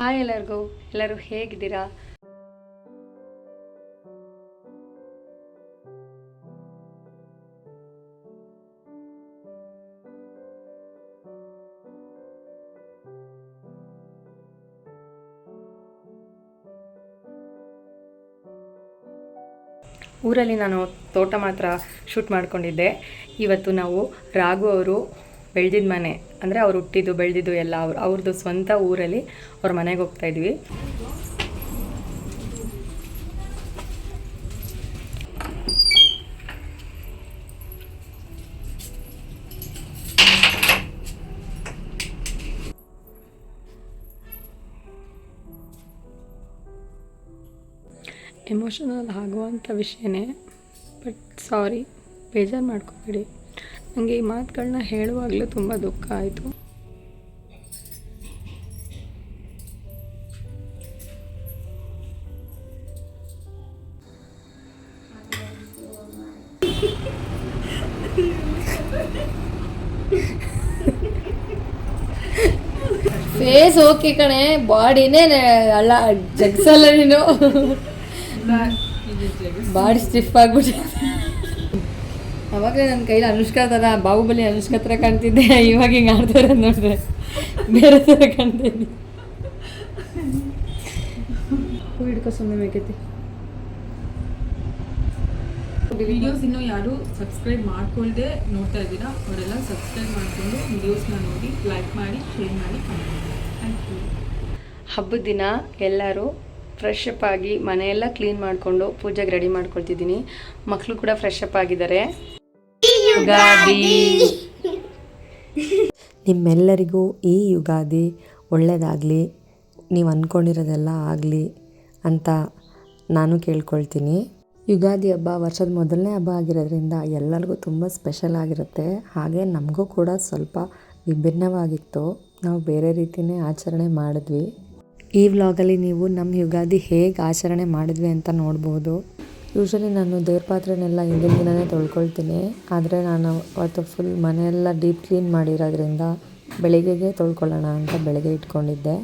Hi ಎಲ್ಲರಿಗೂ, ಎಲ್ಲರೂ ಹೇಗಿದ್ದೀರಾ? ಊರಲ್ಲಿ ನಾನು ತೋಟ ಮಾತ್ರ ಶೂಟ್ ಮಾಡ್ಕೊಂಡಿದ್ದೆ. ಇವತ್ತು ನಾವು ರಾಘು ಅವರು ಬೆಳೆದಿದ್ದ ಮನೆ, ಅಂದರೆ ಅವ್ರು ಹುಟ್ಟಿದ್ದು ಬೆಳೆದಿದ್ದು ಎಲ್ಲ ಅವ್ರದ್ದು ಸ್ವಂತ ಊರಲ್ಲಿ ಅವ್ರ ಮನೆಗೆ ಹೋಗ್ತಾ ಇದ್ವಿ. ಎಮೋಷನಲ್ ಆಗುವಂಥ ವಿಷಯನೇ, ಬಟ್ ಸಾರಿ, ಬೇಜಾರು ಮಾಡ್ಕೋಬೇಡಿ. ನನಗೆ ಈ ಮಾತುಗಳನ್ನ ಹೇಳುವಾಗಲೂ ತುಂಬ ದುಃಖ ಆಯಿತು. ಫೇಸ್ ಓಕೆ ಕಣೆ, ಬಾಡಿನೇ ಅಲ್ಲ ಜಗ್ಸಲ್ಲ ನೀನು. ಬಾಡಿ ಸ್ಟಿಫ್ ಆಗ್ಬಿಟ್ಟು ಅವಾಗಲೇ ನನ್ನ ಕೈಲಿ ಅನುಷ್ಕಾ ಥರ, ಬಾಹುಬಲಿ ಅನುಷ್ಕಾ ಥರ ಕಾಣ್ತಿದ್ದೆ. ಇವಾಗ ಹಿಂಗೆ ಆಡ್ತಾರೆ ನೋಡ್ರೆ ಬೇರೆ ಥರ ಕಾಣ್ತೀನಿ. ಹೂ ಹಿಡ್ಕೊ ಸುಮ್ಮನೆ ಬೇಕೈತಿ. ವಿಡಿಯೋಸ್ ಇನ್ನೂ ಯಾರು ಸಬ್ಸ್ಕ್ರೈಬ್ ಮಾಡ್ಕೊಳ್ದೆ ನೋಡ್ತಾ ಇದ್ದೀರಾ, ಅವರೆಲ್ಲ ಸಬ್ಸ್ಕ್ರೈಬ್ ಮಾಡಿಕೊಂಡು ವಿಡಿಯೋಸ್ನ ನೋಡಿ, ಲೈಕ್ ಮಾಡಿ, ಶೇರ್ ಮಾಡಿ, ಕಮೆಂಟ್ ಮಾಡಿ. Thank you. ಹಬ್ಬದ ದಿನ ಎಲ್ಲರೂ ಫ್ರೆಶ್ ಅಪ್ ಆಗಿ ಮನೆಯೆಲ್ಲ ಕ್ಲೀನ್ ಮಾಡಿಕೊಂಡು ಪೂಜೆಗೆ ರೆಡಿ ಮಾಡ್ಕೊಳ್ತಿದ್ದೀನಿ. ಮಕ್ಕಳು ಕೂಡ ಫ್ರೆಶ್ ಅಪ್ ಆಗಿದ್ದಾರೆ. ಯುಗಾದಿ ನಿಮ್ಮೆಲ್ಲರಿಗೂ ಈ ಯುಗಾದಿ ಒಳ್ಳೆಯದಾಗಲಿ, ನೀವು ಅಂದ್ಕೊಂಡಿರೋದೆಲ್ಲ ಆಗಲಿ ಅಂತ ನಾನು ಕೇಳ್ಕೊಳ್ತೀನಿ. ಯುಗಾದಿ ಹಬ್ಬ ವರ್ಷದ ಮೊದಲನೇ ಹಬ್ಬ ಆಗಿರೋದ್ರಿಂದ ಎಲ್ಲರಿಗೂ ತುಂಬ ಸ್ಪೆಷಲ್ ಆಗಿರುತ್ತೆ. ಹಾಗೆ ನಮಗೂ ಕೂಡ ಸ್ವಲ್ಪ ವಿಭಿನ್ನವಾಗಿತ್ತು. ನಾವು ಬೇರೆ ರೀತಿಯೇ ಆಚರಣೆ ಮಾಡಿದ್ವಿ. ಈ ವ್ಲಾಗಲ್ಲಿ ನೀವು ನಮ್ಮ ಯುಗಾದಿ ಹೇಗೆ ಆಚರಣೆ ಮಾಡಿದ್ವಿ ಅಂತ ನೋಡ್ಬೋದು. ಯೂಶ್ವಲಿ ನಾನು ದೇವ್ರ ಪಾತ್ರೆನೆಲ್ಲ ಹಿಂದಿನ ದಿನವೇ ತೊಳ್ಕೊಳ್ತೀನಿ, ಆದರೆ ನಾನು ಅವತ್ತು ಫುಲ್ ಮನೆಯೆಲ್ಲ ಡೀಪ್ ಕ್ಲೀನ್ ಮಾಡಿರೋದ್ರಿಂದ ಬೆಳಿಗ್ಗೆಗೆ ತೊಳ್ಕೊಳ್ಳೋಣ ಅಂತ ಬೆಳಗ್ಗೆ ಇಟ್ಕೊಂಡಿದ್ದೆ.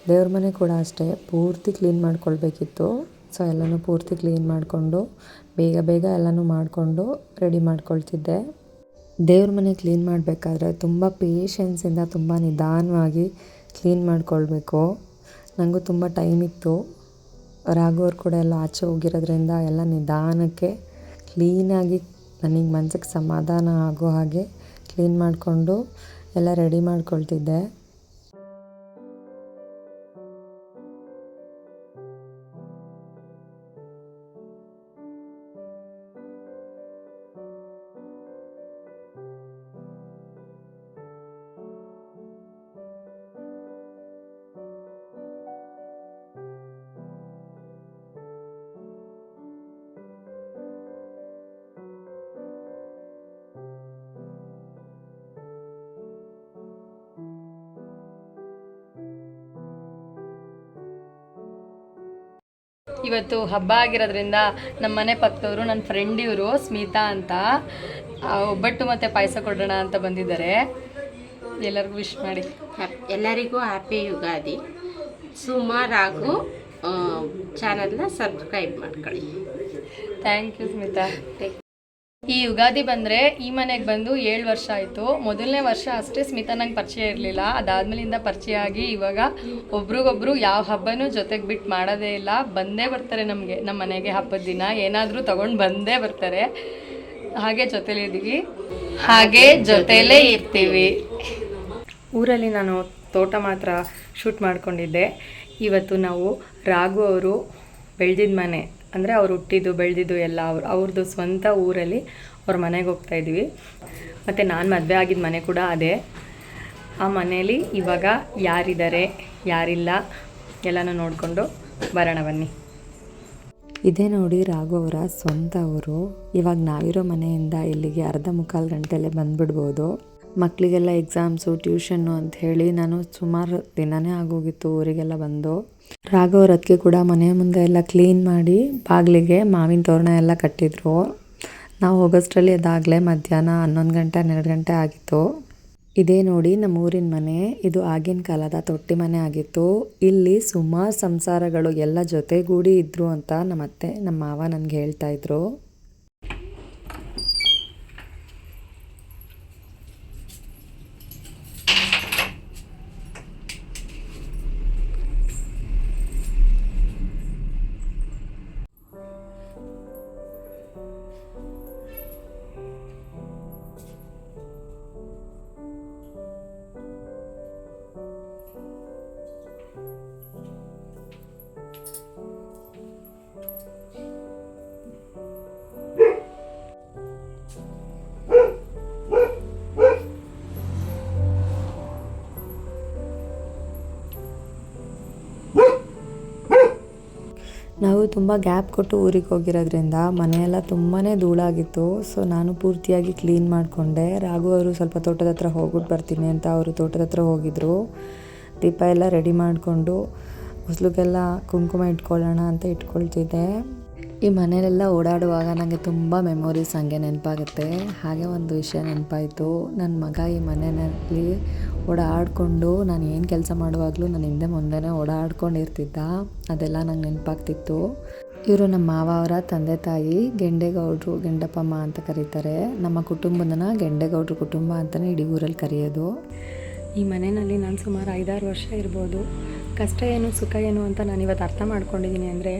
ದೇವ್ರ ಮನೆ ಕೂಡ ಅಷ್ಟೇ ಪೂರ್ತಿ ಕ್ಲೀನ್ ಮಾಡ್ಕೊಳ್ಬೇಕಿತ್ತು. ಸೊ ಎಲ್ಲನೂ ಪೂರ್ತಿ ಕ್ಲೀನ್ ಮಾಡಿಕೊಂಡು ಬೇಗ ಬೇಗ ಎಲ್ಲನೂ ಮಾಡಿಕೊಂಡು ರೆಡಿ ಮಾಡ್ಕೊಳ್ತಿದ್ದೆ. ದೇವ್ರ ಮನೆ ಕ್ಲೀನ್ ಮಾಡಬೇಕಾದ್ರೆ ತುಂಬ ಪೇಷನ್ಸಿಂದ ತುಂಬ ನಿಧಾನವಾಗಿ ಕ್ಲೀನ್ ಮಾಡ್ಕೊಳ್ಬೇಕು. ನನಗೂ ತುಂಬ ಟೈಮ್ ಇತ್ತು. ರಾಘು ಅವ್ರು ಕೂಡ ಎಲ್ಲ ಆಚೆ ಹೋಗಿರೋದ್ರಿಂದ ಎಲ್ಲ ನಿಧಾನಕ್ಕೆ ಕ್ಲೀನಾಗಿ ನನಗೆ ಮನಸ್ಸಿಗೆ ಸಮಾಧಾನ ಆಗೋ ಹಾಗೆ ಕ್ಲೀನ್ ಮಾಡಿಕೊಂಡು ಎಲ್ಲ ರೆಡಿ ಮಾಡ್ಕೊಳ್ತಿದ್ದೆ. ಇವತ್ತು ಹಬ್ಬ ಆಗಿರೋದ್ರಿಂದ ನಮ್ಮ ಮನೆ ಪಕ್ಕದವರು, ನನ್ನ ಫ್ರೆಂಡ್ ಇವರು ಸ್ಮಿತಾ ಅಂತ, ಒಬ್ಬಟ್ಟು ಮತ್ತು ಪಾಯಸ ಕೊಡೋಣ ಅಂತ ಬಂದಿದ್ದಾರೆ. ಎಲ್ಲರಿಗೂ ವಿಶ್ ಮಾಡಿ. ಎಲ್ಲರಿಗೂ ಹ್ಯಾಪಿ ಯುಗಾದಿ. ಸುಮಾರಾಗು ಚಾನಲ್ನ ಸಬ್ಸ್ಕ್ರೈಬ್ ಮಾಡ್ಕೊಳ್ಳಿ. Thank you Smita. ಈ ಯುಗಾದಿ ಬಂದರೆ ಈ ಮನೆಗೆ ಬಂದು 7 ವರ್ಷ ಆಯಿತು. ಮೊದಲನೇ ವರ್ಷ ಅಷ್ಟೇ ಸ್ಮಿತಾ ನಂಗೆ ಪರಿಚಯ ಇರಲಿಲ್ಲ. ಅದಾದಮೇಲಿಂದ ಪರಿಚಯ ಆಗಿ ಇವಾಗ ಒಬ್ರಿಗೊಬ್ರು ಯಾವ ಹಬ್ಬನೂ ಜೊತೆಗೆ ಬಿಟ್ಟು ಮಾಡೋದೇ ಇಲ್ಲ. ಬಂದೇ ಬರ್ತಾರೆ ನಮ್ಮ ಮನೆಗೆ ಹಬ್ಬದ ದಿನ. ಏನಾದರೂ ತೊಗೊಂಡು ಬಂದೇ ಬರ್ತಾರೆ. ಹಾಗೆ ಜೊತೆಲಿದ್ದೀವಿ, ಹಾಗೆ ಜೊತೆಲೇ ಇರ್ತೀವಿ. ಊರಲ್ಲಿ ನಾನು ತೋಟ ಮಾತ್ರ ಶೂಟ್ ಮಾಡ್ಕೊಂಡಿದ್ದೆ. ಇವತ್ತು ನಾವು ರಾಘು ಅವರು ಬೆಳೆದಿದ್ದ ಮನೆ, ಅಂದರೆ ಅವ್ರು ಹುಟ್ಟಿದ್ದು ಬೆಳೆದಿದ್ದು ಎಲ್ಲ ಅವ್ರದ್ದು ಸ್ವಂತ ಊರಲ್ಲಿ ಅವ್ರ ಮನೆಗೆ ಹೋಗ್ತಾ ಇದ್ವಿ. ಮತ್ತು ನಾನು ಮದುವೆ ಆಗಿದ್ದ ಮನೆ ಕೂಡ ಅದೇ. ಆ ಮನೆಯಲ್ಲಿ ಇವಾಗ ಯಾರಿದ್ದಾರೆ ಯಾರಿಲ್ಲ ಎಲ್ಲನೂ ನೋಡಿಕೊಂಡು ಬರೋಣ ಬನ್ನಿ. ಇದೇ ನೋಡಿ ರಾಘು ಅವರ ಸ್ವಂತ ಊರು. ಇವಾಗ ನಾವಿರೋ ಮನೆಯಿಂದ ಇಲ್ಲಿಗೆ ಅರ್ಧ ಮುಕ್ಕಾಲು ಗಂಟೆಯಲ್ಲೇ ಬಂದುಬಿಡ್ಬೋದು. ಮಕ್ಕಳಿಗೆಲ್ಲ ಎಕ್ಸಾಮ್ಸು, ಟ್ಯೂಷನ್ನು ಅಂತ ಹೇಳಿ ನಾನು ಸುಮಾರು ದಿನವೇ ಆಗೋಗಿತ್ತು ಊರಿಗೆಲ್ಲ ಬಂದು. ರಾಘು ಅವ್ರ ಅದಕ್ಕೆ ಕೂಡ ಮನೆ ಮುಂದೆ ಎಲ್ಲ ಕ್ಲೀನ್ ಮಾಡಿ ಬಾಗಿಲಿಗೆ ಮಾವಿನ ತೋರಣ ಎಲ್ಲ ಕಟ್ಟಿದ್ರು. ನಾವು ಹೋಗೋಷ್ಟರಲ್ಲಿ ಅದಾಗಲೇ ಮಧ್ಯಾಹ್ನ 11 ಗಂಟೆ 12 ಗಂಟೆ ಆಗಿತ್ತು. ಇದೇ ನೋಡಿ ನಮ್ಮ ಊರಿನ ಮನೆ. ಇದು ಆಗಿನ ಕಾಲದ ತೊಟ್ಟಿ ಮನೆ ಆಗಿತ್ತು. ಇಲ್ಲಿ ಸುಮಾರು ಸಂಸಾರಗಳು ಎಲ್ಲ ಜೊತೆಗೂಡಿ ಇದ್ರು ಅಂತ ನಮ್ಮ ಅತ್ತೆ ನಮ್ಮ ಮಾವ ನನಗೆ ಹೇಳ್ತಾ ಇದ್ರು. ನಾವು ತುಂಬ ಗ್ಯಾಪ್ ಕೊಟ್ಟು ಊರಿಗೆ ಹೋಗಿರೋದ್ರಿಂದ ಮನೆಯೆಲ್ಲ ತುಂಬಾ ಧೂಳಾಗಿತ್ತು. ಸೊ ನಾನು ಪೂರ್ತಿಯಾಗಿ ಕ್ಲೀನ್ ಮಾಡಿಕೊಂಡೆ. ರಾಘು ಅವರು ಸ್ವಲ್ಪ ತೋಟದ ಹತ್ರ ಹೋಗ್ಬಿಟ್ಟು ಬರ್ತೀನಿ ಅಂತ ಅವರು ತೋಟದ ಹತ್ರ ಹೋಗಿದ್ರು. ದೀಪ ಎಲ್ಲ ರೆಡಿ ಮಾಡಿಕೊಂಡು ಹೊಸ್ಲಿಗೆಲ್ಲ ಕುಂಕುಮ ಇಟ್ಕೊಳ್ಳೋಣ ಅಂತ ಇಟ್ಕೊಳ್ತಿದ್ದೆ. ಈ ಮನೆಯಲ್ಲೆಲ್ಲ ಓಡಾಡುವಾಗ ನನಗೆ ತುಂಬ ಮೆಮೊರೀಸ್ ಹಂಗೆ ನೆನಪಾಗುತ್ತೆ. ಹಾಗೆ ಒಂದು ವಿಷಯ ನೆನಪಾಯಿತು. ನನ್ನ ಮಗ ಈ ಮನೆಯಲ್ಲಿ ಓಡಾಡಿಕೊಂಡು ನಾನು ಏನು ಕೆಲಸ ಮಾಡುವಾಗಲೂ ನನ್ನ ಹಿಂದೆ ಮುಂದೆನೇ ಓಡಾಡ್ಕೊಂಡಿರ್ತಿದ್ದ. ಅದೆಲ್ಲ ನಂಗೆ ನೆನಪಾಗ್ತಿತ್ತು. ಇವರು ನಮ್ಮ ಮಾವ ಅವರ ತಂದೆ ತಾಯಿ ಗೆಂಡೇಗೌಡರು, ಗೆಂಡಪ್ಪಮ್ಮ ಅಂತ ಕರೀತಾರೆ. ನಮ್ಮ ಕುಟುಂಬದನ್ನ ಗೆಂಡೇಗೌಡರು ಕುಟುಂಬ ಅಂತಲೇ ಇಡೀ ಊರಲ್ಲಿ ಕರೆಯೋದು. ಈ ಮನೆಯಲ್ಲಿ ನಾನು ಸುಮಾರು 5-6 ವರ್ಷ ಇರ್ಬೋದು. ಕಷ್ಟ ಏನು ಸುಖ ಏನು ಅಂತ ನಾನು ಇವತ್ತು ಅರ್ಥ ಮಾಡ್ಕೊಂಡಿದ್ದೀನಿ ಅಂದರೆ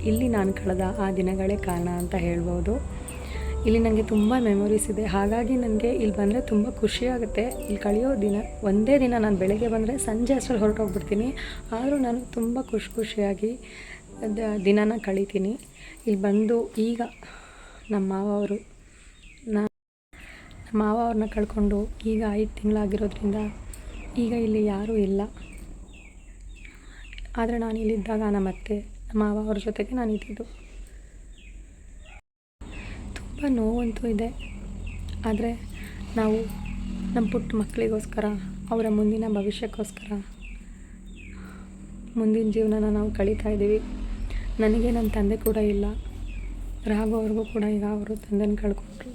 ಇಲ್ಲಿ ನಾನು ಕಳೆದ ಆ ದಿನಗಳೇ ಕಾರಣ ಅಂತ ಹೇಳ್ಬೋದು. ಇಲ್ಲಿ ನನಗೆ ತುಂಬ ಮೆಮೊರೀಸ್ ಇದೆ. ಹಾಗಾಗಿ ನನಗೆ ಇಲ್ಲಿ ಬಂದರೆ ತುಂಬ ಖುಷಿಯಾಗುತ್ತೆ. ಇಲ್ಲಿ ಕಳೆಯೋ ದಿನ ಒಂದೇ ದಿನ ನಾನು ಬೆಳಗ್ಗೆ ಬಂದರೆ ಸಂಜೆ ಅಷ್ಟರಲ್ಲಿ ಹೊರಟೋಗ್ಬಿಡ್ತೀನಿ. ಆದರೂ ನಾನು ತುಂಬ ಖುಷಿಯಾಗಿ ದಿನನ ಕಳಿತೀನಿ. ಇಲ್ಲಿ ಬಂದು ಈಗ ನಮ್ಮ ಮಾವ ಅವ್ರನ್ನ ಕಳ್ಕೊಂಡು ಈಗ 5 ತಿಂಗಳಾಗಿರೋದ್ರಿಂದ ಈಗ ಇಲ್ಲಿ ಯಾರೂ ಇಲ್ಲ. ಆದರೆ ನಾನು ಇಲ್ಲಿದ್ದಾಗ ನಮ್ಮ ಅತ್ತೆ ಮಾವ ಅವ್ರ ಜೊತೆಗೆ ನಾನು ಇದ್ದಿದ್ದು. ತುಂಬ ನೋವಂತೂ ಇದೆ. ಆದರೆ ನಾವು ನಮ್ಮ ಪುಟ್ಟ ಮಕ್ಕಳಿಗೋಸ್ಕರ, ಅವರ ಮುಂದಿನ ಭವಿಷ್ಯಕ್ಕೋಸ್ಕರ ಮುಂದಿನ ಜೀವನನ ನಾವು ಕಳೀತಾ ಇದ್ದೀವಿ. ನನಗೆ ನನ್ನ ತಂದೆ ಕೂಡ ಇಲ್ಲ. ರಾಘು ಅವ್ರಿಗೂ ಕೂಡ ಈಗ ಅವರು ತಂದೆನ ಕಳ್ಕೊಂಡ್ರು.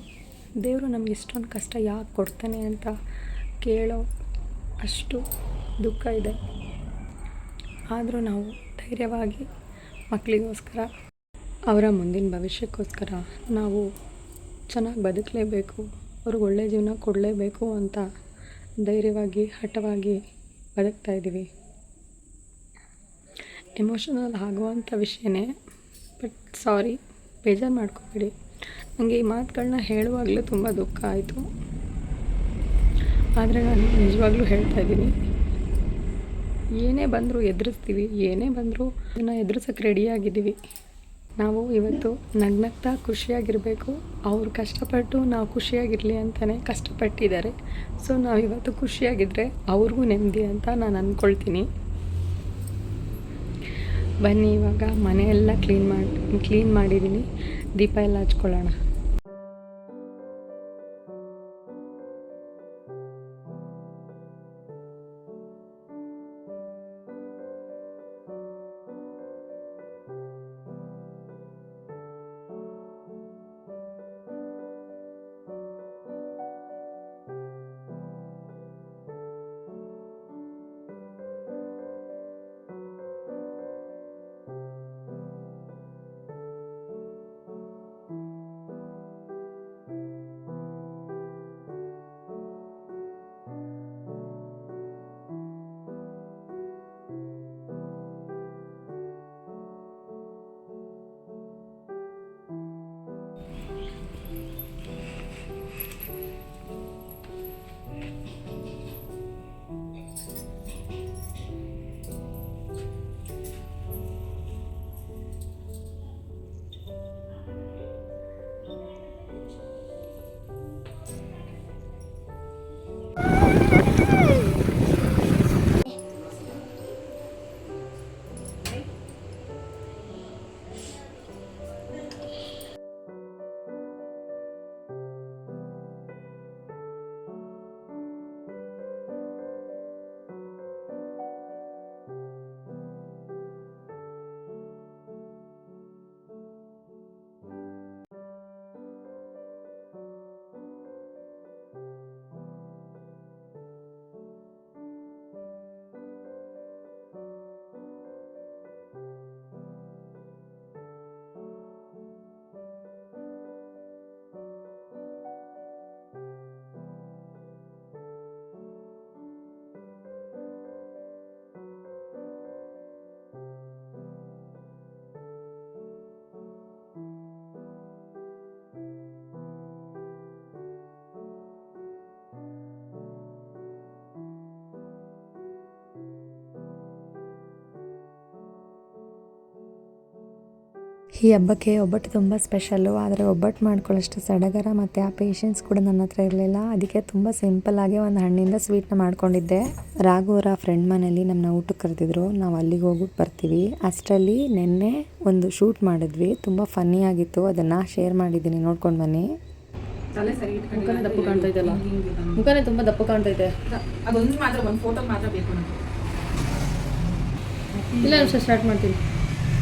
ದೇವರು ನಮ್ಗೆ ಇಷ್ಟೊಂದು ಕಷ್ಟ ಯಾಕೆ ಕೊಡ್ತಾನೆ ಅಂತ ಕೇಳೋ ಅಷ್ಟು ದುಃಖ ಇದೆ. ಆದರೂ ನಾವು ಧೈರ್ಯವಾಗಿ ಮಕ್ಕಳಿಗೋಸ್ಕರ, ಅವರ ಮುಂದಿನ ಭವಿಷ್ಯಕ್ಕೋಸ್ಕರ ನಾವು ಚೆನ್ನಾಗಿ ಬದುಕಲೇಬೇಕು, ಅವ್ರಿಗೆ ಒಳ್ಳೆ ಜೀವನ ಕೊಡಲೇಬೇಕು ಅಂತ ಧೈರ್ಯವಾಗಿ ಹಠವಾಗಿ ಬದುಕ್ತಾ ಇದ್ದೀವಿ. ಎಮೋಷನಲ್ ಆಗುವಂಥ ವಿಷಯನೇ, ಬಟ್ ಸಾರಿ, ಬೇಜಾರು ಮಾಡ್ಕೋಬೇಡಿ. ನನಗೆ ಈ ಮಾತುಗಳನ್ನ ಹೇಳುವಾಗಲೂ ತುಂಬ ದುಃಖ ಆಯಿತು. ಆದರೆ ನಾನು ನಿಜವಾಗ್ಲೂ ಹೇಳ್ತಾ ಇದ್ದೀನಿ, ಏನೇ ಬಂದರೂ ಎದುರಿಸ್ತೀವಿ. ಏನೇ ಬಂದರೂ ಅದನ್ನು ಎದುರಿಸೋಕ್ಕೆ ರೆಡಿಯಾಗಿದ್ದೀವಿ. ನಾವು ಇವತ್ತು ನಗ್ನಗ್ತಾ ಖುಷಿಯಾಗಿರಬೇಕು. ಅವ್ರು ಕಷ್ಟಪಟ್ಟು ನಾವು ಖುಷಿಯಾಗಿರಲಿ ಅಂತಲೇ ಕಷ್ಟಪಟ್ಟಿದ್ದಾರೆ. ಸೊ ನಾವಿವತ್ತು ಖುಷಿಯಾಗಿದ್ದರೆ ಅವ್ರಿಗೂ ನೆಮ್ಮದಿ ಅಂತ ನಾನು ಅಂದ್ಕೊಳ್ತೀನಿ. ಬನ್ನಿ ಇವಾಗ ಮನೆಯೆಲ್ಲ ಕ್ಲೀನ್ ಮಾಡಿದ್ದೀನಿ. ದೀಪ ಎಲ್ಲ ಹಚ್ಕೊಳ್ಳೋಣ. ಈ ಹಬ್ಬಕ್ಕೆ ಒಬ್ಬಟ್ಟು ತುಂಬ ಸ್ಪೆಷಲ್ಲು, ಆದರೆ ಒಬ್ಬಟ್ಟು ಮಾಡ್ಕೊಳ್ಳೋಷ್ಟು ಸಡಗರ ಮತ್ತು ಆ ಪೇಷನ್ಸ್ ಕೂಡ ನನ್ನ ಹತ್ರ ಇರಲಿಲ್ಲ. ಅದಕ್ಕೆ ತುಂಬ ಸಿಂಪಲ್ಲಾಗಿ ಒಂದು ಹಣ್ಣಿಂದ ಸ್ವೀಟ್ನ ಮಾಡ್ಕೊಂಡಿದ್ದೆ. ರಾಘು ಅವರ ಫ್ರೆಂಡ್ ಮನೇಲಿ ನಮ್ಮನ್ನ ಊಟಕ್ಕೆ ಕರೆದಿದ್ರು, ನಾವು ಅಲ್ಲಿಗೆ ಹೋಗ್ಬಿಟ್ಟು ಬರ್ತೀವಿ. ಅಷ್ಟರಲ್ಲಿ ನೆನ್ನೆ ಒಂದು ಶೂಟ್ ಮಾಡಿದ್ವಿ, ತುಂಬ ಫನ್ನಿಯಾಗಿತ್ತು, ಅದನ್ನು ಶೇರ್ ಮಾಡಿದ್ದೀನಿ, ನೋಡ್ಕೊಂಡು ಬನ್ನಿ. ತಲೆ ಸರಿ ಮುಖನೇ ದಪ್ಪ ಕಾಣ್ತಾ ಇದೆಯಲ್ಲ, ಮುಖನೇ ತುಂಬ ದಪ್ಪ ಕಾಣ್ತೈತೆ. ಅದೊಂದು ಮಾತ್ರ, ಒಂದು ಫೋಟೋ ಮಾತ್ರ ಬೇಕು ನನಗೆ. ಇಲ್ಲ ನಿಮಿಷ ಸ್ಟಾರ್ಟ್ ಮಾಡ್ತೀನಿ.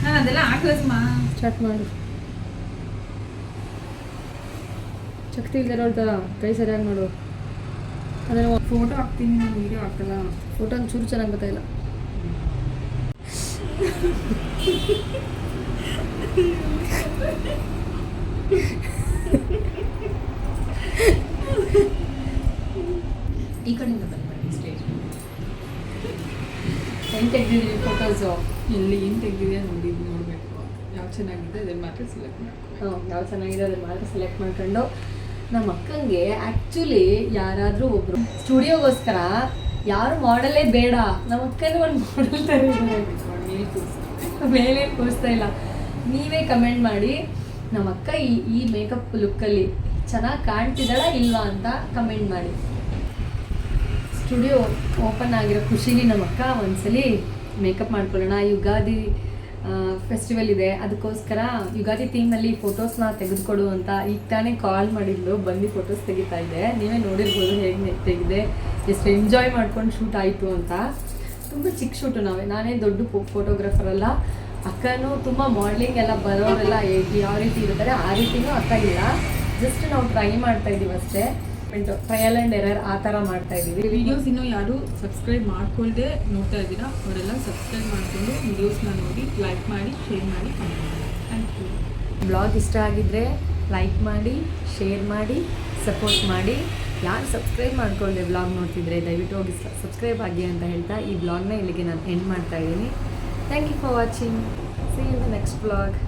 ನಾನು ಅದೆಲ್ಲ ಹಾಕ್ಲಸ್ಮ ಸ್ಟಾರ್ಟ್ ಮಾಡಿ. ಶಕ್ತಿ ಇಲ್ದಿರೋರ ಥರ ಕೈ ಸರಿಯಾಗಿ ಮಾಡು. ಅದನ್ನು ಫೋಟೋ ಹಾಕ್ತೀನಿ, ನಾನು ವೀಡಿಯೋ ಹಾಕಲ್ಲ. ಫೋಟೋ ಒಂಚೂರು ಚೆನ್ನಾಗಿ ಗೊತ್ತಾಯಿಲ್ಲ. ಈ ಕಡೆಯಿಂದ ಬಂದ್ಬಿಡಿ ಸ್ಟೇಜ್. ಹೆಂಗೆ ತೆಗ್ದಿದ್ದೀವಿ ಫೋಟೋಸು? ಎಲ್ಲಿ ಏನು ತೆಗ್ದಿದೆಯಾ ನೋಡಬೇಕು. ಯಾವ್ದು ಚೆನ್ನಾಗಿದೆ ಅದನ್ನು ಮಾತ್ರ ಸೆಲೆಕ್ಟ್ ಮಾಡ್ಕೊ. ಯಾವ ಚೆನ್ನಾಗಿದೆ ಅದನ್ನು ಮಾತ್ರ ಸೆಲೆಕ್ಟ್ ಮಾಡ್ಕೊಂಡು ನಮ್ಮ ಅಕ್ಕಂಗೆ ಆ್ಯಕ್ಚುಲಿ ಯಾರಾದರೂ ಒಬ್ಬರು ಸ್ಟುಡಿಯೋಗೋಸ್ಕರ ಯಾರು ಮಾಡಲೇ ಬೇಡ, ನಮ್ಮ ಅಕ್ಕನೇ ಒಂದು ಮಾಡಲ್ ಥರ ಮೇಲೆ ಕೂರಿಸ್ತಾ ಇಲ್ಲ. ನೀವೇ ಕಮೆಂಟ್ ಮಾಡಿ ನಮ್ಮ ಅಕ್ಕ ಈ ಮೇಕಪ್ ಲುಕ್ಕಲ್ಲಿ ಚೆನ್ನಾಗಿ ಕಾಣ್ತಿದ್ದಾಳ ಇಲ್ವಾ ಅಂತ ಕಮೆಂಟ್ ಮಾಡಿ. ಸ್ಟುಡಿಯೋ ಓಪನ್ ಆಗಿರೋ ಖುಷಿಲಿ ನಮ್ಮ ಅಕ್ಕ ಒಂದ್ಸಲಿ ಮೇಕಪ್ ಮಾಡ್ಕೊಳ್ಳೋಣ, ಯುಗಾದಿ ಫೆಸ್ಟಿವಲ್ ಇದೆ ಅದಕ್ಕೋಸ್ಕರ ಯುಗಾದಿ ಥೀಮ್ನಲ್ಲಿ ಫೋಟೋಸ್ನ ತೆಗೆದುಕೊಡು ಅಂತ ಈಗ ತಾನೇ ಕಾಲ್ ಮಾಡಿದ್ಲು, ಬಂದು ಫೋಟೋಸ್ ತೆಗಿತಾ ಇದೆ. ನೀವೇ ನೋಡಿರ್ಬೋದು ಹೇಗೆ ತೆಗೆದೆ, ಎಷ್ಟು ಎಂಜಾಯ್ ಮಾಡ್ಕೊಂಡು ಶೂಟ್ ಆಯಿತು ಅಂತ. ತುಂಬ ಚಿಕ್ಕ ಶೂಟು, ನಾನೇ ದೊಡ್ಡ ಫೋಟೋಗ್ರಾಫರ್ ಅಲ್ಲ. ಅಕ್ಕನೂ ತುಂಬ ಮಾಡಲಿಂಗ್ ಎಲ್ಲ ಬರೋರೆಲ್ಲ ಯಾವ ರೀತಿ ಇರ್ತಾರೆ ಆ ರೀತಿಯೂ ಅಕ್ಕ ಇಲ್ಲ. ಜಸ್ಟ್ ನಾವು ಟ್ರೈ ಮಾಡ್ತಾ ಇದ್ದೀವಿ ಅಷ್ಟೇ, ಟ್ರಯಲ್ ಆ್ಯಂಡ್ ಎರರ್ ಆ ಥರ ಮಾಡ್ತಾ ಇದ್ದೀವಿ. ವಿಡಿಯೋಸ್ ಇನ್ನೂ ಯಾರು ಸಬ್ಸ್ಕ್ರೈಬ್ ಮಾಡ್ಕೊಳ್ದೆ ನೋಡ್ತಾ ಇದ್ದೀರಾ ಅವರೆಲ್ಲ ಸಬ್ಸ್ಕ್ರೈಬ್ ಮಾಡಿಕೊಂಡು ವಿಡಿಯೋಸ್ನ ನೋಡಿ ಲೈಕ್ ಮಾಡಿ ಶೇರ್ ಮಾಡಿ ಥ್ಯಾಂಕ್ ಯು. ಬ್ಲಾಗ್ ಇಷ್ಟ ಆಗಿದ್ದರೆ ಲೈಕ್ ಮಾಡಿ, ಶೇರ್ ಮಾಡಿ, ಸಪೋರ್ಟ್ ಮಾಡಿ. ಯಾರು ಸಬ್ಸ್ಕ್ರೈಬ್ ಮಾಡ್ಕೊಳ್ಳಿ ಬ್ಲಾಗ್ ನೋಡ್ತಿದ್ರೆ ದಯವಿಟ್ಟು ಹೋಗಿ ಸಬ್ಸ್ಕ್ರೈಬ್ ಆಗಿ ಅಂತ ಹೇಳ್ತಾ ಈ ಬ್ಲಾಗ್ನ ಇಲ್ಲಿಗೆ ನಾನು ಎಂಡ್ ಮಾಡ್ತಾ ಇದ್ದೀನಿ. Thank you for watching. See in the next blog.